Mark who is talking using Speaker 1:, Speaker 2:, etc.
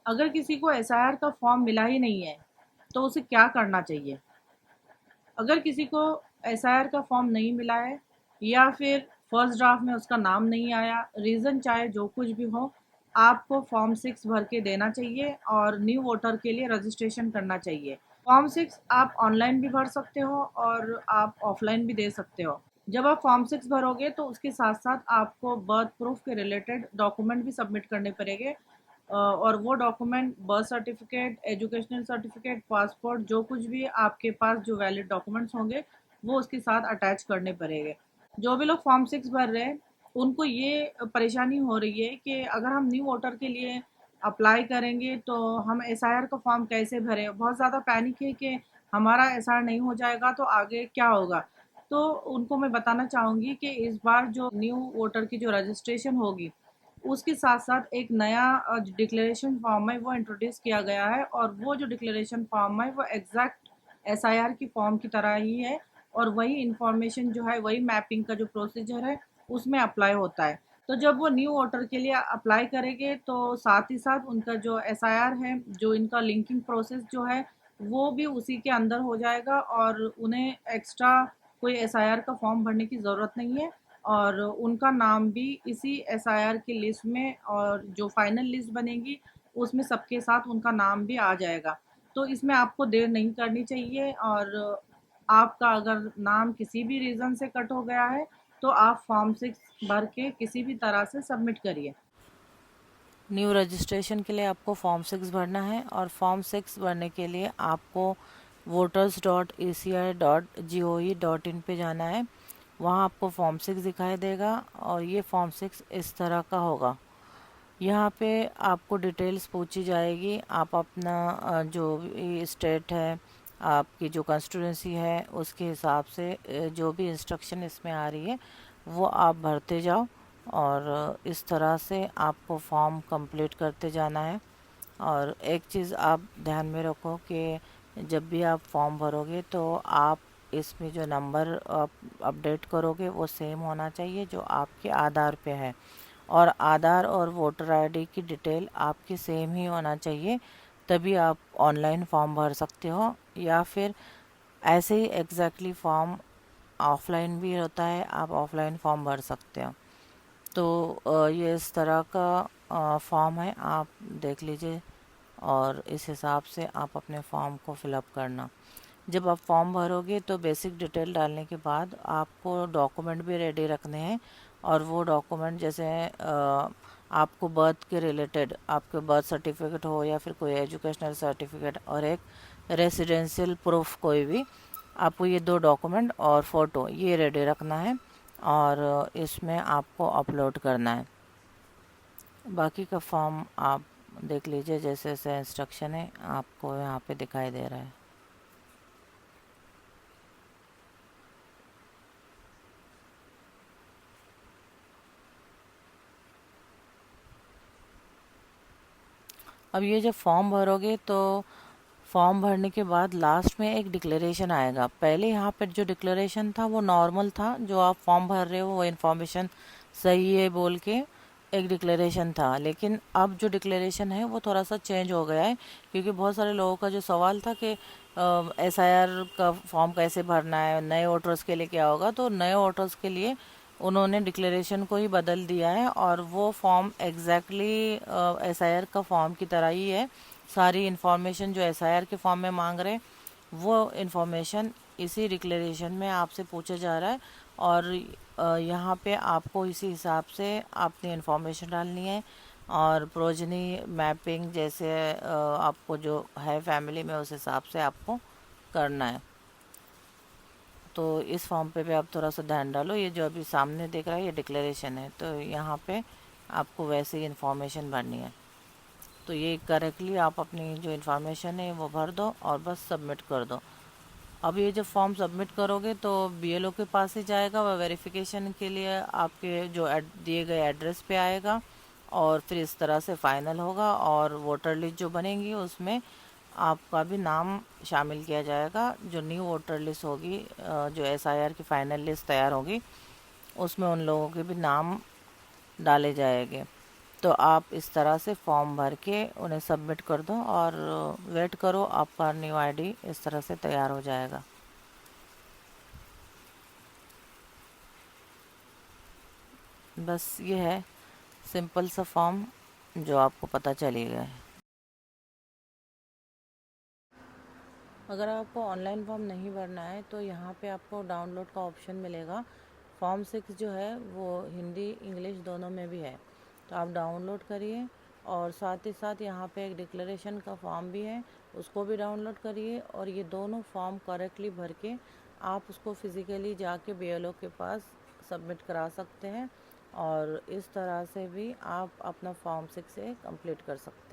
Speaker 1: अगर किसी को एसआईआर का फॉर्म मिला ही नहीं है तो उसे क्या करना चाहिए? अगर किसी को एसआईआर का फॉर्म नहीं मिला है या फिर फर्स्ट ड्राफ्ट में उसका नाम नहीं आया, रीज़न चाहे जो कुछ भी हो, आपको फॉर्म 6 भर के देना चाहिए और न्यू वोटर के लिए रजिस्ट्रेशन करना चाहिए। फॉर्म 6 आप ऑनलाइन भी भर सकते हो और आप ऑफलाइन भी दे सकते हो। जब आप फॉर्म 6 भरोगे तो उसके साथ साथ आपको बर्थ प्रूफ के रिलेटेड डॉक्यूमेंट भी सबमिट करने पड़ेंगे, और वो document birth certificate, educational certificate, passport, जो कुछ भी आपके पास जो वैलिड डॉक्यूमेंट्स होंगे वो उसके साथ अटैच करने पड़ेंगे। जो भी लोग फॉर्म 6 भर रहे हैं उनको ये परेशानी हो रही है कि अगर हम न्यू वोटर के लिए अप्लाई करेंगे तो हम एसआईआर का फॉर्म कैसे भरें? बहुत ज़्यादा पैनिक है कि हमारा एसआईआर नहीं हो जाएगा तो आगे क्या होगा? तो उनको मैं बताना चाहूँगी कि इस बार जो न्यू वोटर की जो रजिस्ट्रेशन होगी उसके साथ-साथ एक नया डिक्लेरेशन फॉर्म है वो इंट्रोड्यूस किया गया है, और वो जो डिक्लेरेशन फॉर्म है वो एग्ज़ैक्ट एसआईआर की फॉर्म की तरह ही है, और वही इन्फॉर्मेशन जो है, वही मैपिंग का जो प्रोसीजर है उसमें अप्लाई होता है। तो जब वो न्यू वोटर के लिए अप्लाई करेंगे तो साथ ही साथ उनका जो एसआईआर है, जो इनका लिंकिंग प्रोसेस जो है, वो भी उसी के अंदर हो जाएगा और उन्हें एक्स्ट्रा कोई एसआईआर का फॉर्म भरने की ज़रूरत नहीं है, और उनका नाम भी इसी एसआईआर की लिस्ट में, और जो फाइनल लिस्ट बनेगी उसमें सबके साथ उनका नाम भी आ जाएगा। तो इसमें आपको देर नहीं करनी चाहिए, और आपका अगर नाम किसी भी रीज़न से कट हो गया है तो आप फॉर्म 6 भर के किसी भी तरह से सबमिट करिए।
Speaker 2: न्यू रजिस्ट्रेशन के लिए आपको फॉर्म 6 भरना है, और फॉर्म 6 भरने के लिए आपको voters.aci.gov.in पे जाना है। वहाँ आपको फॉर्म 6 दिखाई देगा, और ये फॉर्म 6 इस तरह का होगा। यहाँ पे आपको डिटेल्स पूछी जाएगी। आप अपना जो भी स्टेट है, आपकी जो कंस्टिट्यूंसी है, उसके हिसाब से जो भी इंस्ट्रक्शन इसमें आ रही है वो आप भरते जाओ, और इस तरह से आपको फॉर्म कंप्लीट करते जाना है। और एक चीज़ आप ध्यान में रखो कि जब भी आप फॉर्म भरोगे तो आप इसमें जो नंबर आप अपडेट करोगे वो सेम होना चाहिए जो आपके आधार पे है, और आधार और वोटर आईडी की डिटेल आपकी सेम ही होना चाहिए, तभी आप ऑनलाइन फॉर्म भर सकते हो। या फिर ऐसे ही एग्जैक्टली फॉर्म ऑफलाइन भी होता है, आप ऑफलाइन फॉर्म भर सकते हो। तो ये इस तरह का फॉर्म है, आप देख लीजिए और इस हिसाब से आप अपने फॉर्म को फिलअप करना। जब आप फॉर्म भरोगे तो बेसिक डिटेल डालने के बाद आपको डॉक्यूमेंट भी रेडी रखने हैं, और वो डॉक्यूमेंट जैसे आपको बर्थ के रिलेटेड आपके बर्थ सर्टिफिकेट हो या फिर कोई एजुकेशनल सर्टिफिकेट, और एक रेसिडेंशियल प्रूफ कोई भी, आपको ये दो डॉक्यूमेंट और फ़ोटो ये रेडी रखना है, और इसमें आपको अपलोड करना है। बाकी का फॉर्म आप देख लीजिए, जैसे जैसे इंस्ट्रक्शन है आपको यहाँ पे दिखाई दे रहा है। अब ये जब फॉर्म भरोगे तो फॉर्म भरने के बाद लास्ट में एक डिक्लेरेशन आएगा। पहले यहाँ पर जो डिक्लेरेशन था वो नॉर्मल था, जो आप फॉर्म भर रहे हो वो इन्फॉर्मेशन सही है बोल के एक डिक्लेरेशन था। लेकिन अब जो डिक्लेरेशन है वो थोड़ा सा चेंज हो गया है, क्योंकि बहुत सारे लोगों का जो सवाल था कि एसआईआर का फॉर्म कैसे भरना है, नए वोटर्स के लिए क्या होगा, तो नए वोटर्स के लिए उन्होंने डिक्लेरेशन को ही बदल दिया है, और वो फॉर्म एग्जैक्टली एसआईआर का फॉर्म की तरह ही है। सारी इन्फॉर्मेशन जो एसआईआर के फॉर्म में मांग रहे हैं वो इन्फॉर्मेशन इसी डिक्लेरेशन में आपसे पूछा जा रहा है, और यहाँ पे आपको इसी हिसाब से अपनी इन्फॉर्मेशन डालनी है। और प्रोजनी मैपिंग जैसे आपको जो है फैमिली में उस हिसाब से आपको करना है। तो इस फॉर्म पे भी आप थोड़ा सा ध्यान डालो। ये जो अभी सामने देख रहा है ये डिक्लेरेशन है, तो यहाँ पे आपको वैसे ही इन्फॉर्मेशन भरनी है। तो ये करेक्टली आप अपनी जो इन्फॉर्मेशन है वो भर दो और बस सबमिट कर दो। अब ये जब फॉर्म सबमिट करोगे तो बीएलओ के पास ही जाएगा, वह वेरिफिकेशन के लिए आपके जो दिए गए एड्रेस पे आएगा, और फिर इस तरह से फाइनल होगा, और वोटर लिस्ट जो बनेगी उसमें आपका भी नाम शामिल किया जाएगा। जो न्यू वोटर लिस्ट होगी, जो एसआईआर की फाइनल लिस्ट तैयार होगी, उसमें उन लोगों के भी नाम डाले जाएंगे। तो आप इस तरह से फॉर्म भर के उन्हें सबमिट कर दो और वेट करो, आपका न्यू आईडी इस तरह से तैयार हो जाएगा। बस ये है सिंपल सा फॉर्म जो आपको पता चली गया है। अगर आपको ऑनलाइन फॉर्म नहीं भरना है तो यहाँ पे आपको डाउनलोड का ऑप्शन मिलेगा। फॉर्म 6 जो है वो हिंदी इंग्लिश दोनों में भी है, तो आप डाउनलोड करिए। और साथ ही साथ यहाँ पे एक डिक्लेरेशन का फॉर्म भी है, उसको भी डाउनलोड करिए। और ये दोनों फॉर्म करेक्टली भर के आप उसको फिज़िकली जाके BLO के पास सबमिट करा सकते हैं, और इस तरह से भी आप अपना फॉर्म 6 से कंप्लीट कर सकते हैं।